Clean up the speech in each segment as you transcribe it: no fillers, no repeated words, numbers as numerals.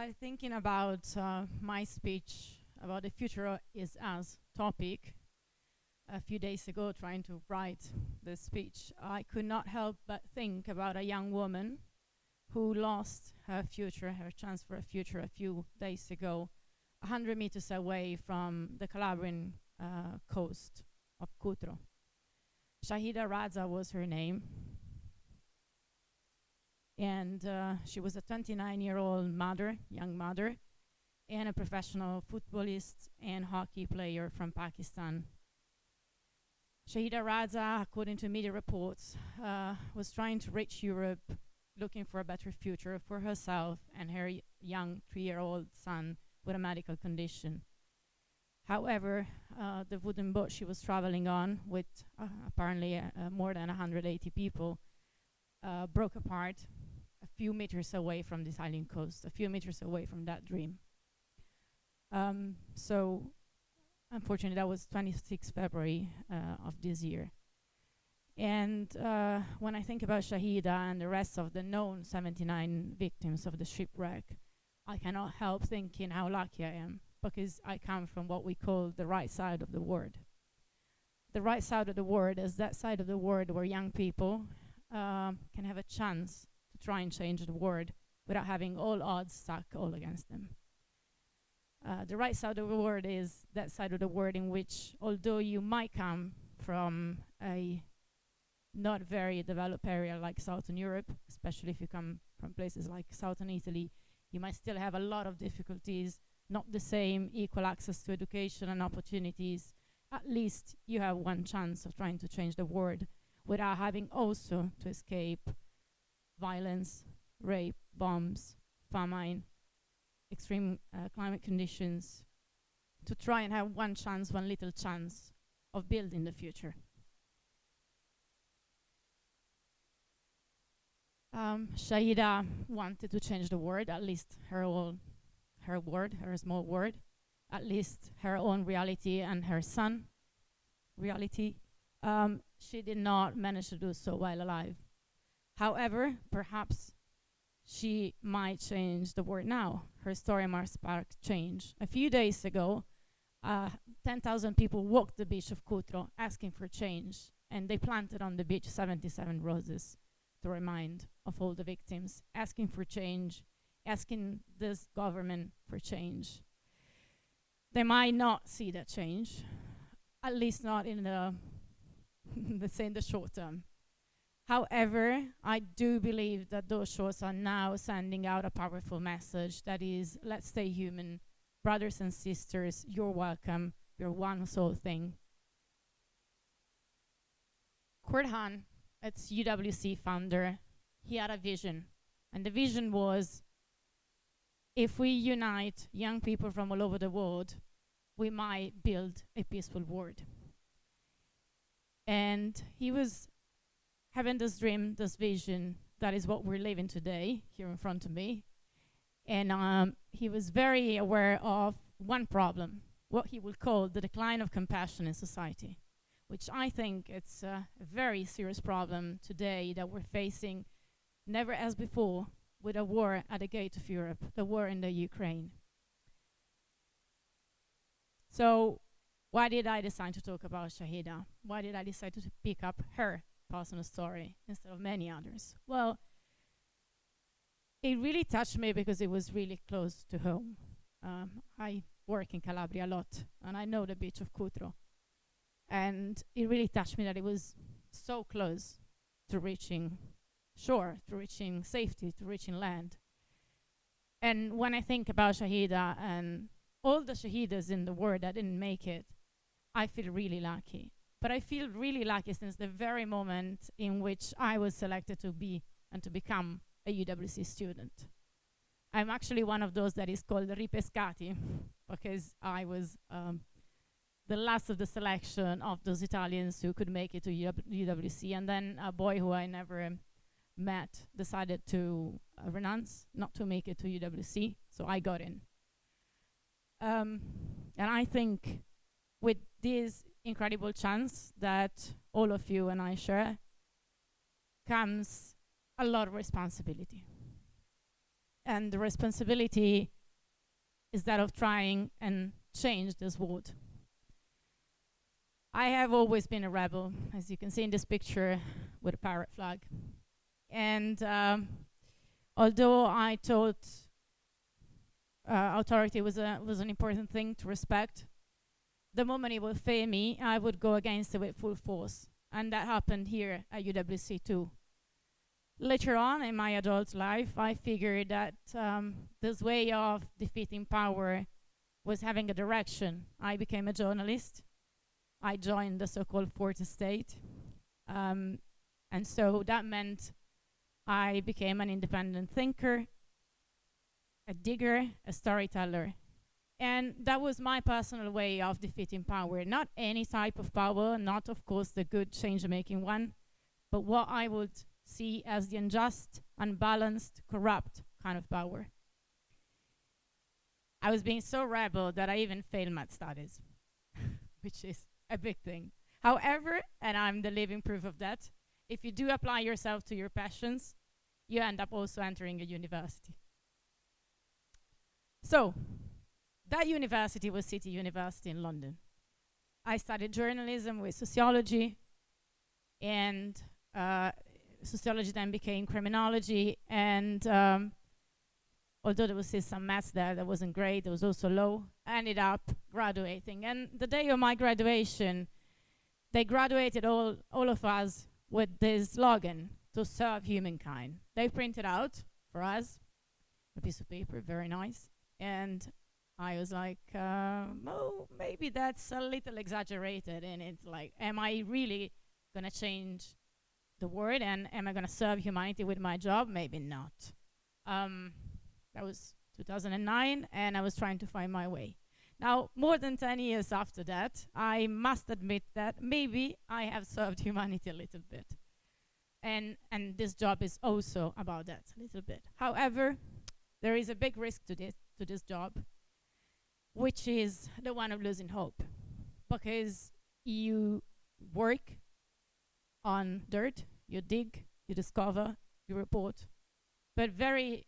While thinking about my speech about the future is as topic, a few days ago trying to write this speech, I could not help but think about a young woman who lost her future, her chance for a future a few days ago, 100 meters away from the Calabrian coast of Cutro. Shahida Raza was her name. And she was a 29-year-old mother, young mother, and a professional footballist and hockey player from Pakistan. Shahida Raza, according to media reports, was trying to reach Europe looking for a better future for herself and her young 3-year-old son with a medical condition. However, the wooden boat she was traveling on with apparently more than 180 people broke apart a few meters away from this island coast, a few meters away from that dream. So unfortunately, that was 26 February of this year. And when I think about Shahida and the rest of the known 79 victims of the shipwreck, I cannot help thinking how lucky I am, because I come from what we call the right side of the word. The right side of the word is that side of the word where young people can have a chance to try and change the world without having all odds stack all against them. The right side of the word is that side of the word in which, although you might come from a not very developed area like Southern Europe, especially if you come from places like Southern Italy, you might still have a lot of difficulties, not the same equal access to education and opportunities. At least you have one chance of trying to change the world without having also to escape violence, rape, bombs, famine, extreme climate conditions, to try and have one chance, one little chance of building the future. Shahida wanted to change the world, at least her small world, at least her own reality and her son reality. She did not manage to do so while alive. However, perhaps she might change the world now. Her story might spark change. A few days ago, 10,000 people walked the beach of Cutro asking for change, and they planted on the beach 77 roses to remind of all the victims, asking for change, asking this government for change. They might not see that change, at least not in the let's say in the short term. However, I do believe that those shows are now sending out a powerful message that is, let's stay human, brothers and sisters, you're welcome, you're one soul thing. Kurhan, it's UWC founder, he had a vision, and the vision was, if we unite young people from all over the world, we might build a peaceful world. And he was having this dream, this vision, that is what we're living today, here in front of me. And he was very aware of one problem, what he would call the decline of compassion in society, which I think it's a very serious problem today that we're facing, never as before, with a war at the gate of Europe, the war in the Ukraine. So why did I decide to talk about Shahida? Why did I decide to pick up her personal story instead of many others? Well, it really touched me because it was really close to home. I work in Calabria a lot, and I know the beach of Cutro. And it really touched me that it was so close to reaching shore, to reaching safety, to reaching land. And when I think about Shahida and all the Shahidas in the world that didn't make it, I feel really lucky. But I feel really lucky since the very moment in which I was selected to be and to become a UWC student. I'm actually one of those that is called ripescati, because I was the last of the selection of those Italians who could make it to UWC, and then a boy who I never met decided to renounce, not to make it to UWC, so I got in. And I think with this incredible chance that all of you and I share comes a lot of responsibility. And the responsibility instead of trying and change this world. I have always been a rebel, as you can see in this picture with a parrot flag. And although I thought authority was an important thing to respect, the moment it would fail me, I would go against it with full force. And that happened here at UWC too. Later on in my adult life, I figured that this way of defeating power was having a direction. I became a journalist. I joined the so-called fourth estate. And so that meant I became an independent thinker, a digger, a storyteller. And that was my personal way of defeating power. Not any type of power, not, of course, the good change-making one, but what I would see as the unjust, unbalanced, corrupt kind of power. I was being so rebel that I even failed math studies, which is a big thing. However, and I'm the living proof of that, if you do apply yourself to your passions, you end up also entering a university. So, that university was City University in London. I studied journalism with sociology, and sociology then became criminology, and although there was still some maths there that wasn't great, it was also low, I ended up graduating. And the day of my graduation, they graduated all of us with this slogan, to serve humankind. They printed out for us a piece of paper, very nice, and I was like, oh, maybe that's a little exaggerated, and it's like, am I really gonna change the world, and am I gonna serve humanity with my job? Maybe not. That was 2009, and I was trying to find my way. Now, more than 10 years after that, I must admit that maybe I have served humanity a little bit. And this job is also about that, a little bit. However, there is a big risk to this job, which is the one of losing hope. Because you work on dirt, you dig, you discover, you report, but very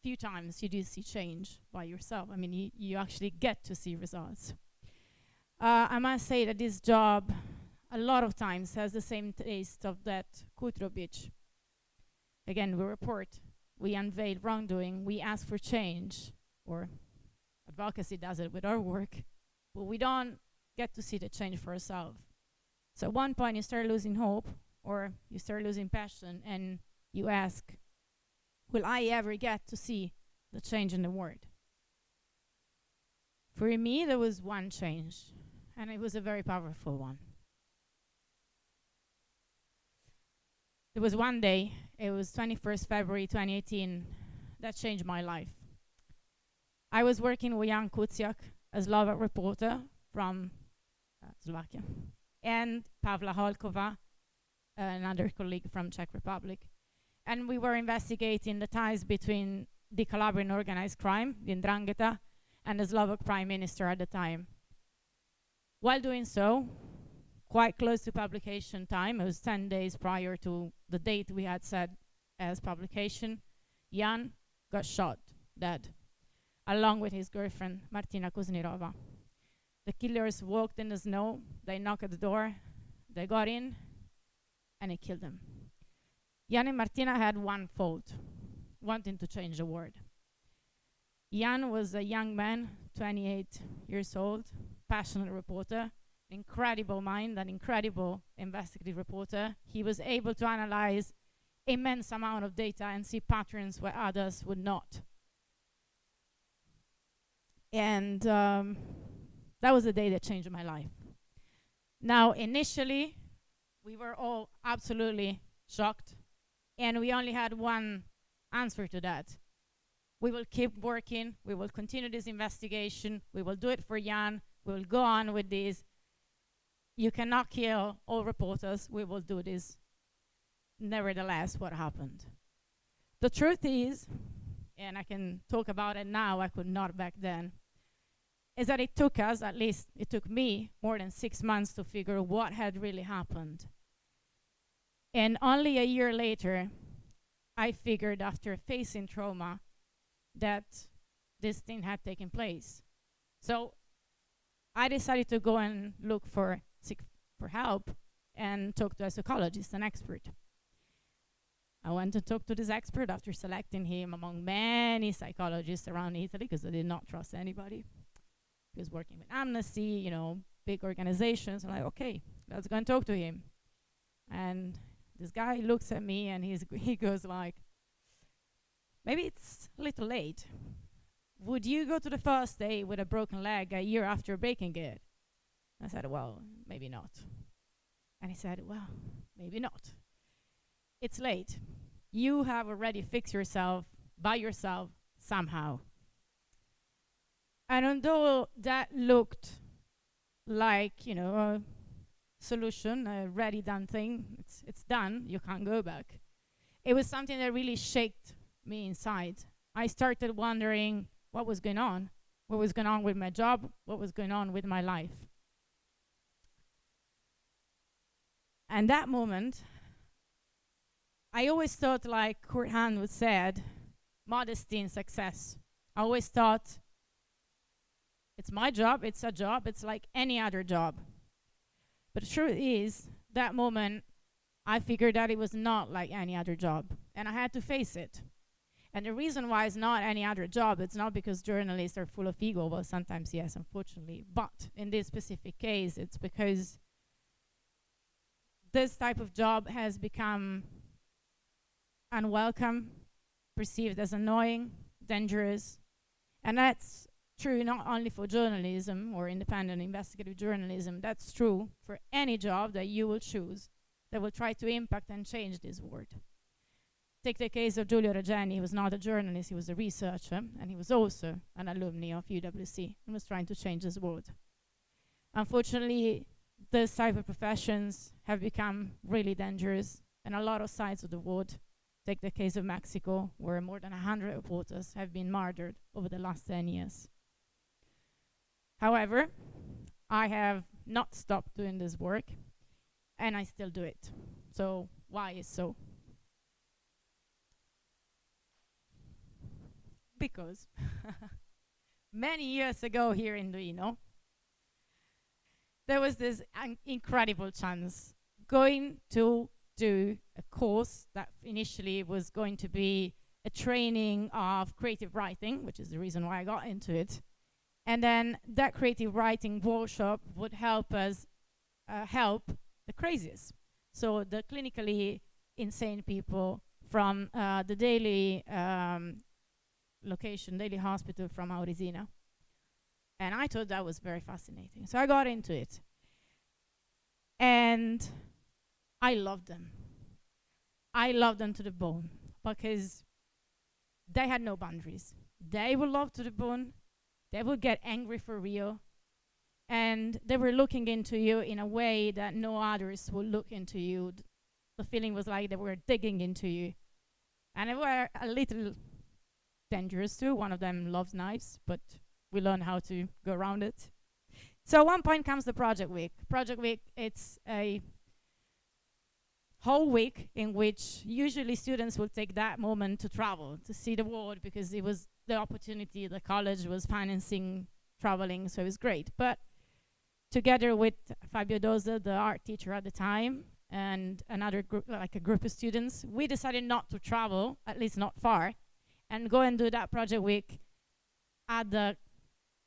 few times you do see change by yourself. I mean, you actually get to see results. I must say that this job a lot of times has the same taste of that Kutro Beach. Again, we report, we unveil wrongdoing, we ask for change, or advocacy does it with our work, but we don't get to see the change for ourselves. So at one point you start losing hope, or you start losing passion, and you ask, will I ever get to see the change in the world? For me, there was one change, and it was a very powerful one. There was one day, it was 21st February 2018, that changed my life. I was working with Jan Kuciak, a Slovak reporter from Slovakia, and Pavla Holkova, another colleague from Czech Republic. And we were investigating the ties between the Calabrian organized crime, the Ndrangheta, and the Slovak prime minister at the time. While doing so, quite close to publication time, it was 10 days prior to the date we had set as publication, Jan got shot, dead, along with his girlfriend, Martina Kuznirova. The killers walked in the snow, they knocked at the door, they got in, and they killed them. Jan and Martina had one fault, wanting to change the world. Jan was a young man, 28 years old, passionate reporter, incredible mind, an incredible investigative reporter. He was able to analyze immense amount of data and see patterns where others would not. And that was the day that changed my life. Now, initially, we were all absolutely shocked, and we only had one answer to that. We will keep working, we will continue this investigation, we will do it for Jan, we will go on with this. You cannot kill all reporters, we will do this. Nevertheless, what happened? The truth is, and I can talk about it now, I could not back then, is that it took us, at least it took me, more than 6 months to figure what had really happened. And only a year later, I figured, after facing trauma, that this thing had taken place. So I decided to go and seek for help and talk to a psychologist, an expert. I went to talk to this expert after selecting him among many psychologists around Italy because I did not trust anybody. He was working with Amnesty, big organizations. I'm like, okay, let's go and talk to him. And this guy looks at me and he goes like, maybe it's a little late. Would you go to the first day with a broken leg a year after breaking it? I said, well, maybe not. And he said, well, maybe not. It's late. You have already fixed yourself by yourself somehow. And although that looked like, a solution, a ready done thing, it's done, you can't go back. It was something that really shook me inside. I started wondering what was going on with my job, what was going on with my life. And that moment, I always thought, like Kurt Hahn said, modesty in success. I always thought, it's my job, it's a job, it's like any other job. But the truth is, that moment, I figured that it was not like any other job, and I had to face it. And the reason why it's not any other job, it's not because journalists are full of ego, well, sometimes yes, unfortunately, but in this specific case, it's because this type of job has become unwelcome, perceived as annoying, dangerous, and that's true not only for journalism or independent investigative journalism, that's true for any job that you will choose that will try to impact and change this world. Take the case of Giulio Regeni. He was not a journalist, he was a researcher, and he was also an alumni of UWC and was trying to change this world. Unfortunately, this type of professions have become really dangerous, and a lot of sides of the world. Take the case of Mexico, where more than 100 reporters have been murdered over the last 10 years. However, I have not stopped doing this work, and I still do it. So why is so? Because many years ago here in Duino, there was this incredible chance going to do a course that initially was going to be a training of creative writing, which is the reason why I got into it. And then that creative writing workshop would help us help the crazies. So the clinically insane people from the daily location, daily hospital from Aurisina. And I thought that was very fascinating. So I got into it. And I loved them. I loved them to the bone because they had no boundaries. They were loved to the bone. They would get angry for real. And they were looking into you in a way that no others would look into you. The feeling was like they were digging into you. And they were a little dangerous too. One of them loves knives, but we learned how to go around it. So at one point comes the project week. Project week, it's a whole week in which usually students will take that moment to travel, to see the world, because it was the opportunity, the college was financing traveling, so it was great. But together with Fabio Dosa, the art teacher at the time, and another group, like a group of students, we decided not to travel, at least not far, and go and do that project week at the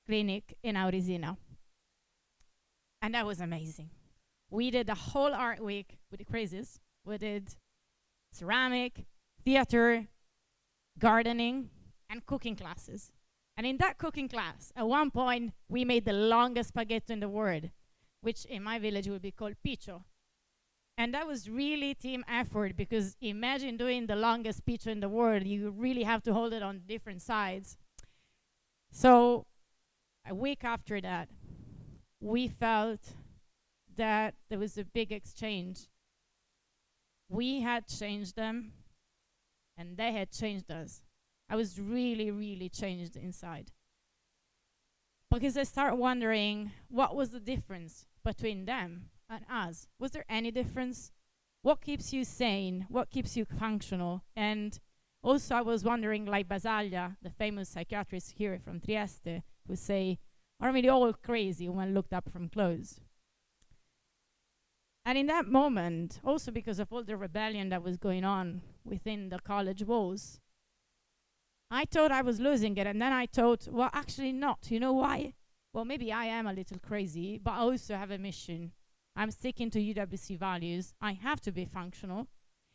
clinic in Aurisina. And that was amazing. We did the whole art week with the crazies. We did ceramic, theater, gardening, and cooking classes. And in that cooking class, at one point, we made the longest spaghetto in the world, which in my village would be called piccio. And that was really team effort, because imagine doing the longest piccio in the world. You really have to hold it on different sides. So a week after that, we felt that there was a big exchange. We had changed them, and they had changed us. I was really, really changed inside. Because I started wondering, what was the difference between them and us? Was there any difference? What keeps you sane? What keeps you functional? And Also, I was wondering, like Basaglia, the famous psychiatrist here from Trieste, who say, are we all crazy when looked up from close? And in that moment, also because of all the rebellion that was going on within the college walls, I thought I was losing it. And then I thought, well, actually not. You know why? Well, maybe I am a little crazy, but I also have a mission. I'm sticking to UWC values. I have to be functional.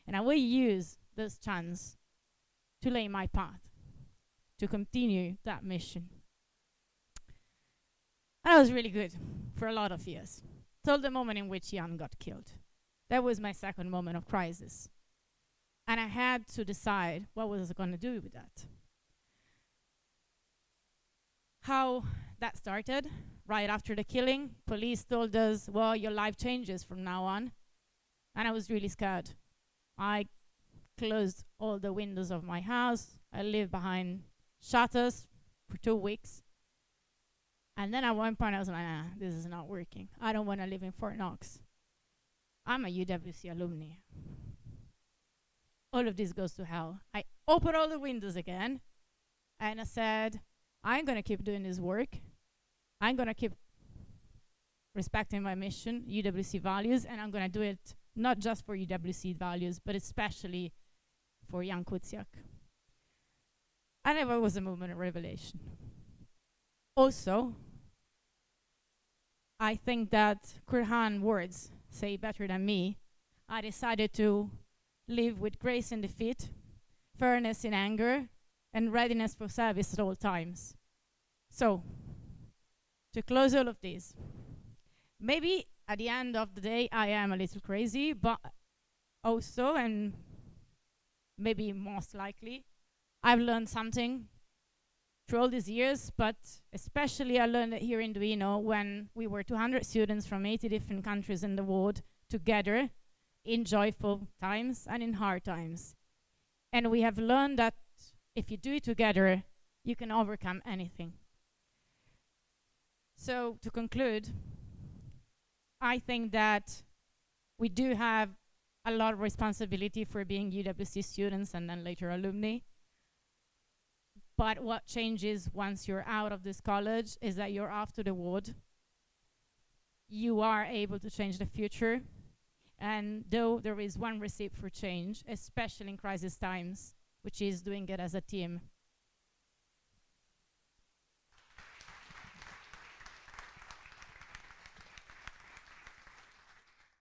And I will use this chance to lay my path, to continue that mission. And that was really good for a lot of years, till the moment in which Jan got killed. That was my second moment of crisis. And I had to decide what was I going to do with that. How that started, right after the killing, police told us, well, your life changes from now on. And I was really scared. I closed all the windows of my house. I lived behind shutters for 2 weeks. And then at one point I was like, nah, this is not working. I don't want to live in Fort Knox. I'm a UWC alumni. All of this goes to hell. I opened all the windows again and I said, I'm going to keep doing this work. I'm going to keep respecting my mission, UWC values, and I'm going to do it not just for UWC values, but especially for Jan Kuciak. And it was a moment of revelation. Also, I think that Kurhan words say better than me. I decided to live with grace in defeat, fairness in anger, and readiness for service at all times. So, to close all of this, maybe at the end of the day I am a little crazy, but also, and maybe most likely, I've learned something through all these years, but especially I learned it here in Duino when we were 200 students from 80 different countries in the world together in joyful times and in hard times. And we have learned that if you do it together, you can overcome anything. So to conclude, I think that we do have a lot of responsibility for being UWC students and then later alumni. But what changes once you're out of this college is that you're off to the world. You are able to change the future. And though there is one recipe for change, especially in crisis times, which is doing it as a team,